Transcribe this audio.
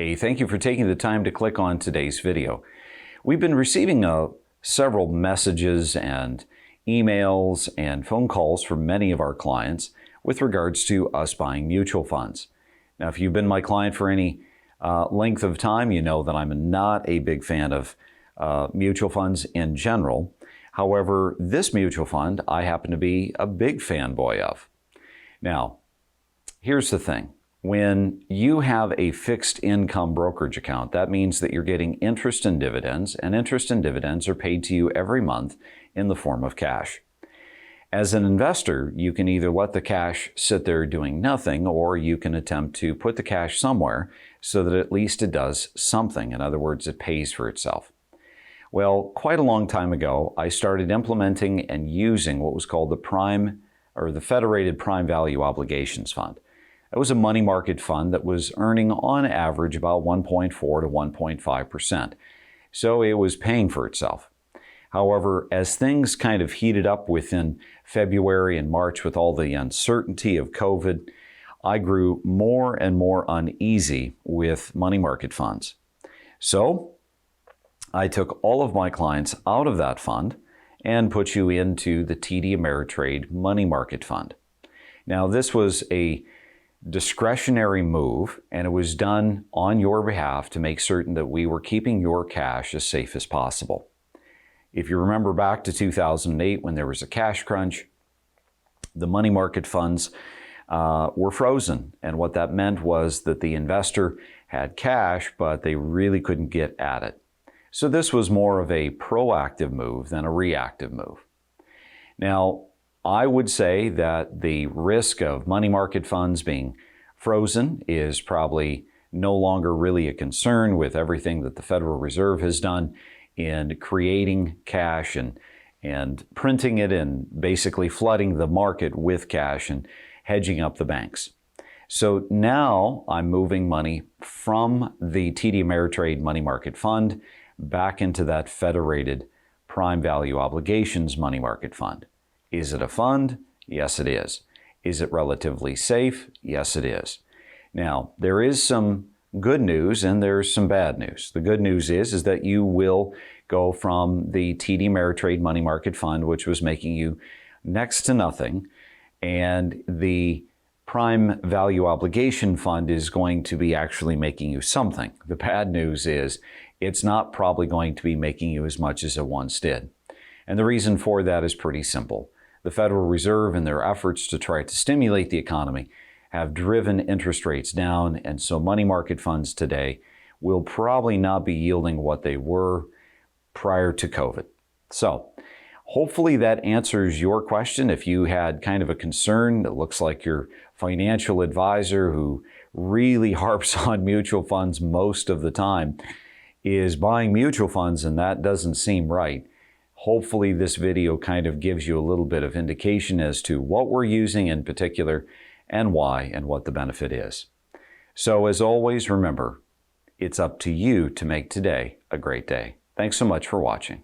Hey, thank you for taking the time to click on today's video. We've been receiving several messages and emails and phone calls from many of our clients with regards to us buying mutual funds. Now, if you've been my client for any length of time, you know that I'm not a big fan of mutual funds in general. However, this mutual fund I happen to be a big fanboy of. Now, here's the thing. When you have a fixed income brokerage account, that means that you're getting interest and dividends, and interest and dividends are paid to you every month in the form of cash. As an investor, you can either let the cash sit there doing nothing, or you can attempt to put the cash somewhere so that at least it does something. In other words, it pays for itself. Well, quite a long time ago, I started implementing and using what was called the Federated Prime Value Obligations Fund. It was a money market fund that was earning on average about 1.4 to 1.5%. So it was paying for itself. However, as things kind of heated up within February and March with all the uncertainty of COVID, I grew more and more uneasy with money market funds. So I took all of my clients out of that fund and put you into the TD Ameritrade Money Market Fund. Now, this was a discretionary move, and it was done on your behalf to make certain that we were keeping your cash as safe as possible. If you remember back to 2008 when there was a cash crunch, the money market funds were frozen, and what that meant was that the investor had cash, but they really couldn't get at it. So this was more of a proactive move than a reactive move. Now, I would say that the risk of money market funds being frozen is probably no longer really a concern with everything that the Federal Reserve has done in creating cash and printing it and basically flooding the market with cash and hedging up the banks. So now I'm moving money from the TD Ameritrade Money Market Fund back into that Federated Prime Value Obligations Money Market Fund. Is it a fund? Yes, it is. Is it relatively safe? Yes, it is. Now, there is some good news and there's some bad news. The good news is that you will go from the TD Ameritrade Money Market Fund, which was making you next to nothing, and the Prime Value Obligation Fund is going to be actually making you something. The bad news is it's not probably going to be making you as much as it once did. And the reason for that is pretty simple. The Federal Reserve, in their efforts to try to stimulate the economy, have driven interest rates down, and so money market funds today will probably not be yielding what they were prior to COVID. So hopefully that answers your question. If you had kind of a concern, it looks like your financial advisor, who really harps on mutual funds most of the time, is buying mutual funds, and that doesn't seem right. Hopefully this video kind of gives you a little bit of indication as to what we're using in particular and why and what the benefit is. So as always, remember, it's up to you to make today a great day. Thanks so much for watching.